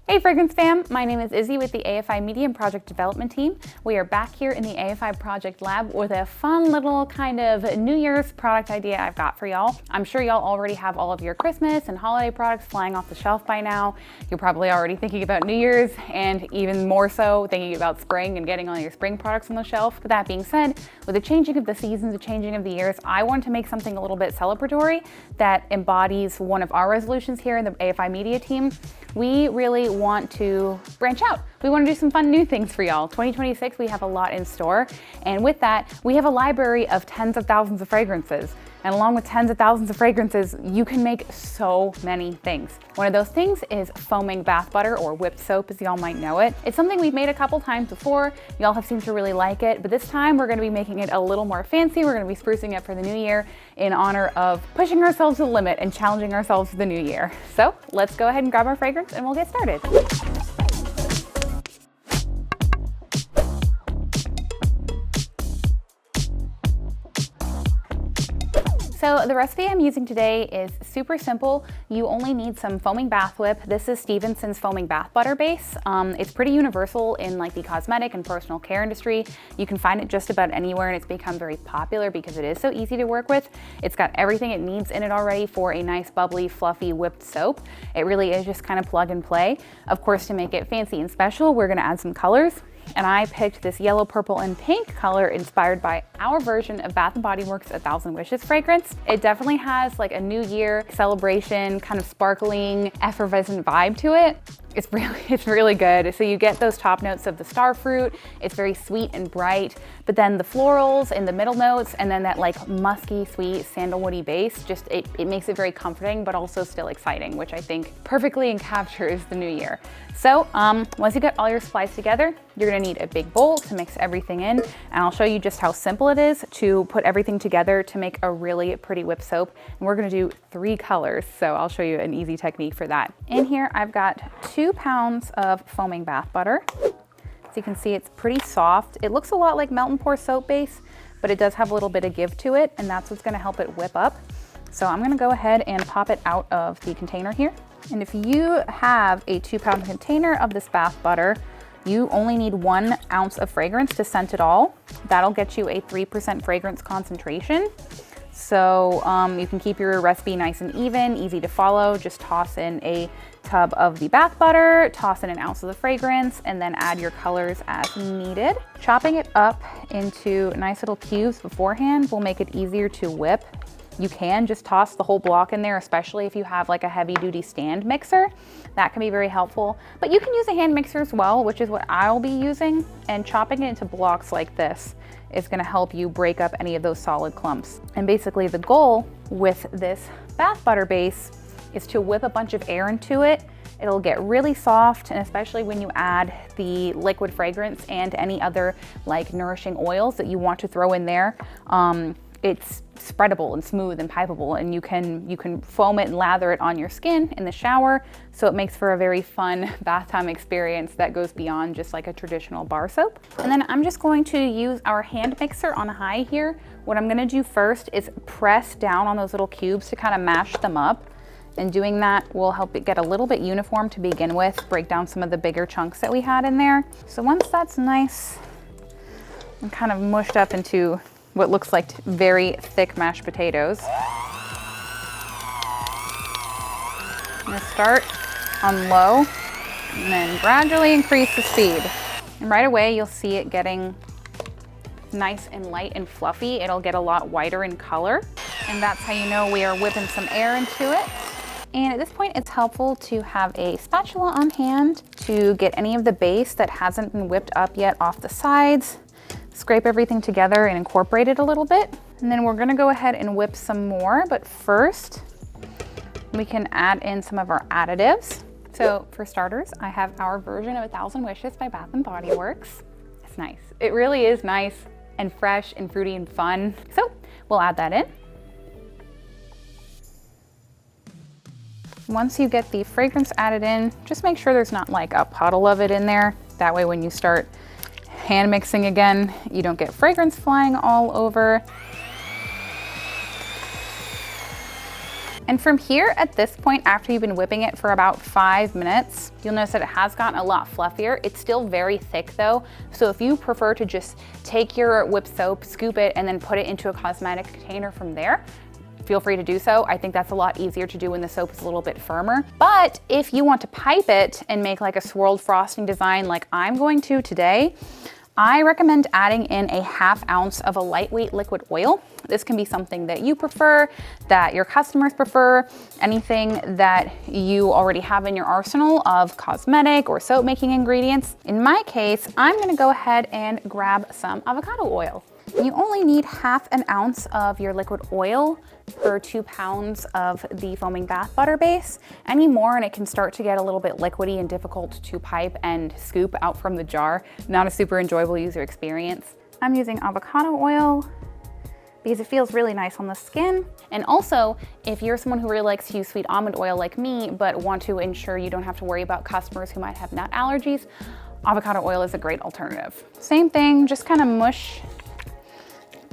Hey Fragrance fam, my name is Izzy with the AFI Media and Project Development Team. We are back here in the AFI Project Lab with a fun little kind of New Year's product idea I've got for y'all. I'm sure y'all already have all of your Christmas and holiday products flying off the shelf by now. You're probably already thinking about New Year's and even more so thinking about spring and getting all your spring products on the shelf. But that being said, with the changing of the seasons, the changing of the years, I wanted to make something a little bit celebratory that embodies one of our resolutions here in the AFI Media team. We really want to branch out. We want to do some fun new things for y'all. 2026, we have a lot in store. And with that, we have a library of tens of thousands of fragrances. And along with tens of thousands of fragrances, you can make so many things. One of those things is foaming bath butter, or whipped soap as y'all might know it. It's something we've made a couple times before. Y'all have seemed to really like it, but this time we're gonna be making it a little more fancy. We're gonna be sprucing it for the new year in honor of pushing ourselves to the limit and challenging ourselves for the new year. So let's go ahead and grab our fragrance and we'll get started. So the recipe I'm using today is super simple. You only need some foaming bath whip. This is Stevenson's foaming bath butter base. It's pretty universal in like the cosmetic and personal care industry. You can find it just about anywhere and it's become very popular because it is so easy to work with. It's got everything it needs in it already for a nice bubbly, fluffy whipped soap. It really is just kind of plug and play. Of course, to make it fancy and special, we're gonna add some colors. And I picked this yellow, purple, and pink color inspired by our version of Bath & Body Works 1000 Wishes fragrance. It definitely has like a New Year celebration, kind of sparkling, effervescent vibe to it. It's really good. So you get those top notes of the star fruit. It's very sweet and bright, but then the florals in the middle notes, and then that like musky, sweet, sandalwoody base, just it makes it very comforting, but also still exciting, which I think perfectly encaptures the new year. So once you get all your supplies together, you're gonna need a big bowl to mix everything in, and I'll show you just how simple it is to put everything together to make a really pretty whipped soap. And we're gonna do 3 colors, so I'll show you an easy technique for that. In here, I've got 2 pounds of foaming bath butter. So you can see it's pretty soft. It looks a lot like melt and pour soap base, but it does have a little bit of give to it, and that's what's gonna help it whip up. So I'm gonna go ahead and pop it out of the container here. And if you have a 2-pound container of this bath butter, you only need 1 ounce of fragrance to scent it all. That'll get you a 3% fragrance concentration. So you can keep your recipe nice and even, easy to follow. Just toss in a tub of the bath butter, toss in 1 ounce of the fragrance, and then add your colors as needed. Chopping it up into nice little cubes beforehand will make it easier to whip. You can just toss the whole block in there, especially if you have like a heavy duty stand mixer. That can be very helpful, but you can use a hand mixer as well, which is what I'll be using, and chopping it into blocks like this is gonna help you break up any of those solid clumps. And basically the goal with this bath butter base is to whip a bunch of air into it. It'll get really soft, and especially when you add the liquid fragrance and any other like nourishing oils that you want to throw in there, it's spreadable and smooth and pipeable, and you can foam it and lather it on your skin in the shower, so it makes for a very fun bath time experience that goes beyond just like a traditional bar soap. And then I'm just going to use our hand mixer on high here. What I'm gonna do first is press down on those little cubes to kind of mash them up, and doing that will help it get a little bit uniform to begin with, break down some of the bigger chunks that we had in there. So once that's nice and kind of mushed up into what looks like very thick mashed potatoes, I'm gonna start on low and then gradually increase the speed. And right away you'll see it getting nice and light and fluffy. It'll get a lot whiter in color, and that's how you know we are whipping some air into it. And at this point, it's helpful to have a spatula on hand to get any of the base that hasn't been whipped up yet off the sides. Scrape everything together and incorporate it a little bit. And then we're gonna go ahead and whip some more, but first we can add in some of our additives. So for starters, I have our version of 1000 Wishes by Bath & Body Works. It's nice. It really is nice and fresh and fruity and fun. So we'll add that in. Once you get the fragrance added in, just make sure there's not like a puddle of it in there. That way when you start hand mixing again, you don't get fragrance flying all over. And from here, at this point, after you've been whipping it for about 5 minutes, you'll notice that it has gotten a lot fluffier. It's still very thick though. So if you prefer to just take your whipped soap, scoop it, and then put it into a cosmetic container from there, feel free to do so. I think that's a lot easier to do when the soap is a little bit firmer. But if you want to pipe it and make like a swirled frosting design like I'm going to today, I recommend adding in a 1/2 ounce of a lightweight liquid oil. This can be something that you prefer, that your customers prefer, anything that you already have in your arsenal of cosmetic or soap making ingredients. In my case, I'm gonna go ahead and grab some avocado oil. You only need 1/2 ounce of your liquid oil per 2 pounds of the foaming bath butter base. Any more and it can start to get a little bit liquidy and difficult to pipe and scoop out from the jar. Not a super enjoyable user experience. I'm using avocado oil because it feels really nice on the skin. And also, if you're someone who really likes to use sweet almond oil like me, but want to ensure you don't have to worry about customers who might have nut allergies, avocado oil is a great alternative. Same thing, just kind of mush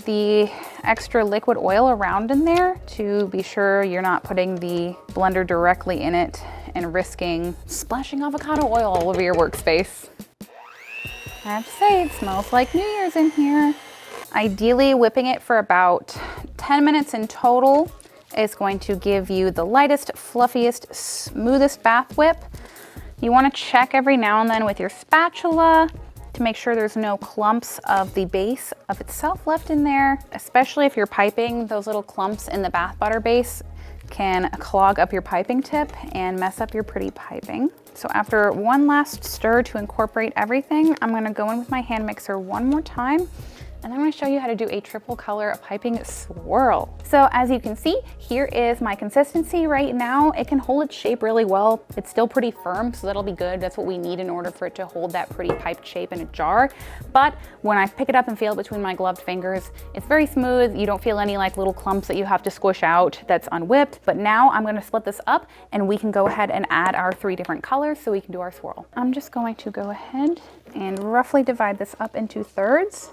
the extra liquid oil around in there to be sure you're not putting the blender directly in it and risking splashing avocado oil all over your workspace. I have to say, it smells like New Year's in here. Ideally, whipping it for about 10 minutes in total is going to give you the lightest, fluffiest, smoothest bath whip. You want to check every now and then with your spatula to make sure there's no clumps of the base of itself left in there, especially if you're piping. Those little clumps in the bath butter base can clog up your piping tip and mess up your pretty piping. So after one last stir to incorporate everything, I'm gonna go in with my hand mixer one more time, and I'm gonna show you how to do a triple color piping swirl. So as you can see, here is my consistency right now. It can hold its shape really well. It's still pretty firm, so that'll be good. That's what we need in order for it to hold that pretty piped shape in a jar. But when I pick it up and feel it between my gloved fingers, it's very smooth. You don't feel any like little clumps that you have to squish out that's unwhipped. But now I'm gonna split this up and we can go ahead and add our 3 different colors so we can do our swirl. I'm just going to go ahead and roughly divide this up into thirds.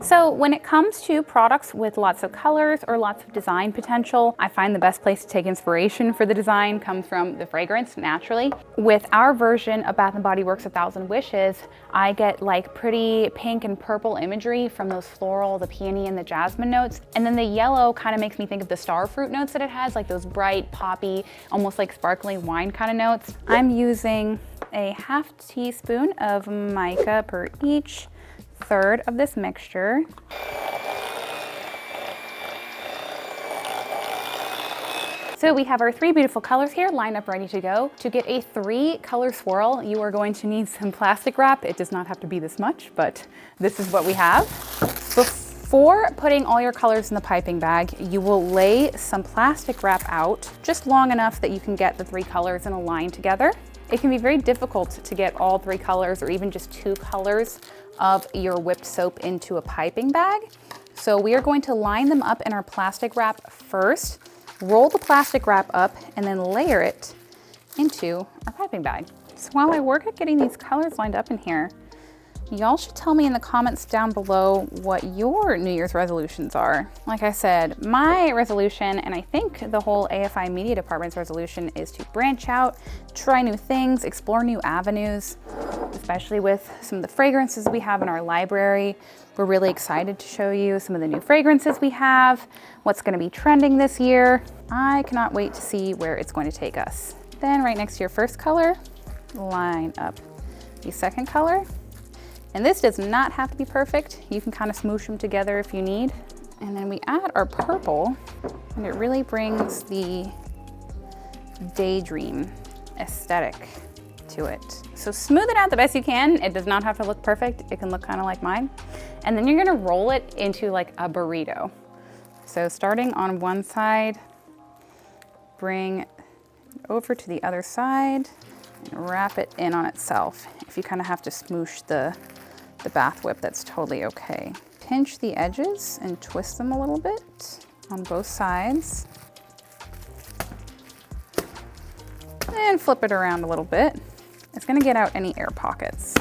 So when it comes to products with lots of colors or lots of design potential, I find the best place to take inspiration for the design comes from the fragrance, naturally. With our version of Bath & Body Works 1000 Wishes, I get like pretty pink and purple imagery from those floral, the peony and the jasmine notes. And then the yellow kind of makes me think of the star fruit notes that it has, like those bright, poppy, almost like sparkling wine kind of notes. I'm using a 1/2 teaspoon of mica per each third of this mixture. So we have our 3 beautiful colors here lined up ready to go. To get a 3 color swirl, you are going to need some plastic wrap. It does not have to be this much, but this is what we have. Before putting all your colors in the piping bag, you will lay some plastic wrap out just long enough that you can get the 3 colors in a line together. It can be very difficult to get all 3 colors or even just 2 colors of your whipped soap into a piping bag. So we are going to line them up in our plastic wrap first, roll the plastic wrap up, and then layer it into our piping bag. So while I work at getting these colors lined up in here, y'all should tell me in the comments down below what your New Year's resolutions are. Like I said, my resolution, and I think the whole AFI Media Department's resolution, is to branch out, try new things, explore new avenues, especially with some of the fragrances we have in our library. We're really excited to show you some of the new fragrances we have, what's gonna be trending this year. I cannot wait to see where it's going to take us. Then right next to your first color, line up the second color. And this does not have to be perfect. You can kind of smoosh them together if you need. And then we add our purple, and it really brings the daydream aesthetic to it. So smooth it out the best you can. It does not have to look perfect. It can look kind of like mine. And then you're gonna roll it into like a burrito. So starting on one side, bring it over to the other side and wrap it in on itself. If you kind of have to smoosh the bath whip, that's totally okay. Pinch the edges and twist them a little bit on both sides. And flip it around a little bit. It's gonna get out any air pockets.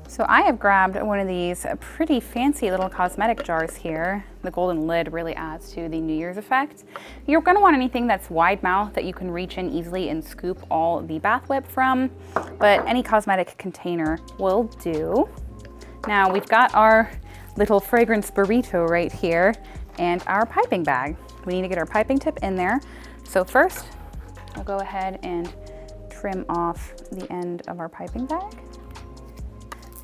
So So I have grabbed one of these pretty fancy little cosmetic jars here. The golden lid really adds to the New Year's effect. You're gonna want anything that's wide mouth that you can reach in easily and scoop all the bath whip from, but any cosmetic container will do. Now we've got our little fragrance burrito right here and our piping bag. We need to get our piping tip in there. So first, we'll go ahead and trim off the end of our piping bag.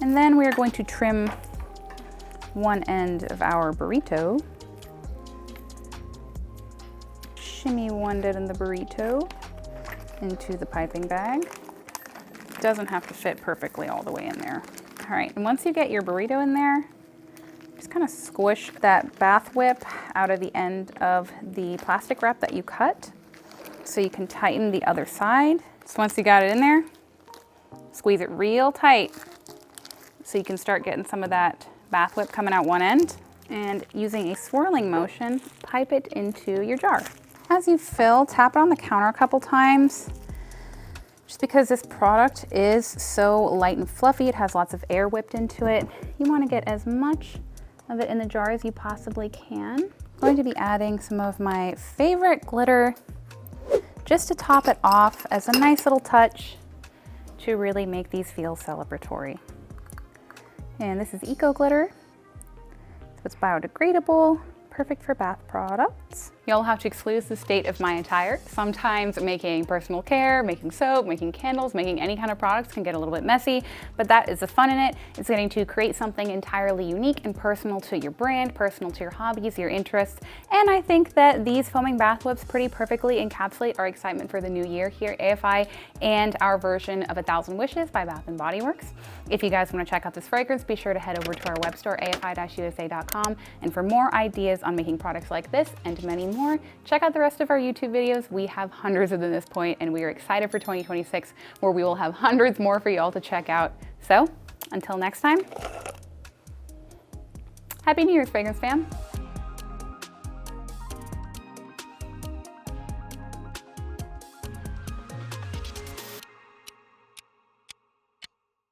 And then we are going to trim one end of our burrito. Shimmy one end of the burrito into the piping bag. Doesn't have to fit perfectly all the way in there. All right, and once you get your burrito in there, just kind of squish that bath whip out of the end of the plastic wrap that you cut so you can tighten the other side. So once you got it in there, squeeze it real tight so you can start getting some of that bath whip coming out one end, and using a swirling motion, pipe it into your jar. As you fill, tap it on the counter a couple times. Just because this product is so light and fluffy, it has lots of air whipped into it, you want to get as much of it in the jar as you possibly can. I'm going to be adding some of my favorite glitter just to top it off as a nice little touch to really make these feel celebratory. And this is Eco Glitter, so it's biodegradable, perfect for bath products. You'll have to excuse the state of my attire. Sometimes making personal care, making soap, making candles, making any kind of products can get a little bit messy, but that is the fun in it. It's getting to create something entirely unique and personal to your brand, personal to your hobbies, your interests. And I think that these foaming bath whips pretty perfectly encapsulate our excitement for the new year here at AFI and our version of 1,000 Wishes by Bath & Body Works. If you guys want to check out this fragrance, be sure to head over to our web store, afi-usa.com. And for more ideas on making products like this and many more, check out the rest of our YouTube videos. We have hundreds of them at this point, and we are excited for 2026, where we will have hundreds more for y'all to check out. So until next time, Happy New Year's, Fragrance fam.